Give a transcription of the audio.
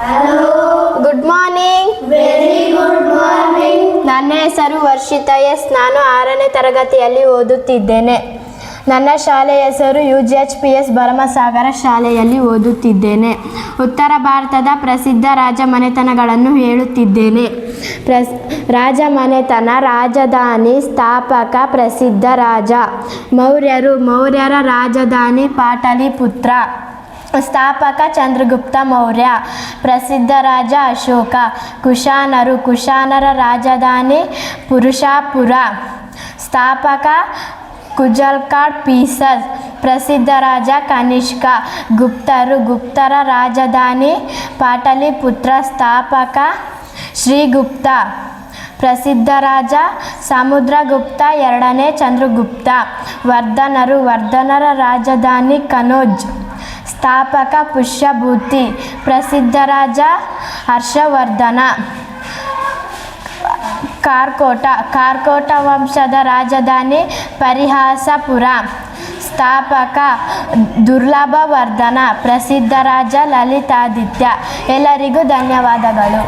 Hello. Good morning. Very good morning. ನನ್ನ ಹೆಸರು Varshitha S. ನಾನು 6ನೇ ತರಗತಿಯಲ್ಲಿ ಓದುತ್ತಿದ್ದೇನೆ. ನನ್ನ ಶಾಲೆಯ ಹೆಸರು UGHPS ಭರಮಸಾಗರ ಶಾಲೆಯಲ್ಲಿ ಓದುತ್ತಿದ್ದೇನೆ. ಉತ್ತರ ಭಾರತದ ಪ್ರಸಿದ್ಧ ರಾಜಮನೆತನಗಳನ್ನು ಹೇಳುತ್ತಿದ್ದೇನೆ. ರಾಜಮನೆತನ: ರಾಜಧಾನಿ, ಸ್ಥಾಪಕ, ಪ್ರಸಿದ್ಧ ರಾಜ. ಮೌರ್ಯರು: ಮೌರ್ಯರ ರಾಜಧಾನಿ ಪಾಟಲಿಪುತ್ರ. ಸ್ಥಾಪಕ ಚಂದ್ರಗುಪ್ತ ಮೌರ್ಯ. ಪ್ರಸಿದ್ಧ ರಾಜ ಅಶೋಕ. ಕುಶಾನರು: ಕುಶಾನರ ರಾಜಧಾನಿ ಪುರುಷಾಪುರ. ಸ್ಥಾಪಕ ಕುಜಲ್ಕಾಡ್ ಪೀಸಸ್. ಪ್ರಸಿದ್ಧ ರಾಜ ಕನಿಷ್ಕ. ಗುಪ್ತರು: ಗುಪ್ತರ ರಾಜಧಾನಿ ಪಾಟಲಿಪುತ್ರ. ಸ್ಥಾಪಕ ಶ್ರೀಗುಪ್ತ. ಪ್ರಸಿದ್ಧ ರಾಜ ಸಮುದ್ರಗುಪ್ತ ಎರಡನೇ ಚಂದ್ರಗುಪ್ತ. ವರ್ಧನರು: ವರ್ಧನರ ರಾಜಧಾನಿ ಕನೌಜ್. ಸ್ಥಾಪಕ ಪುಷ್ಯಭೂತಿ. ಪ್ರಸಿದ್ಧ ರಾಜ ಹರ್ಷವರ್ಧನ. ಕಾರ್ಕೋಟ: ಕಾರ್ಕೋಟ ವಂಶದ ರಾಜಧಾನಿ ಪರಿಹಾಸಪುರ. ಸ್ಥಾಪಕ ದುರ್ಲಭವರ್ಧನ. ಪ್ರಸಿದ್ಧ ರಾಜ ಲಲಿತಾದಿತ್ಯ. ಎಲ್ಲರಿಗೂ ಧನ್ಯವಾದಗಳು.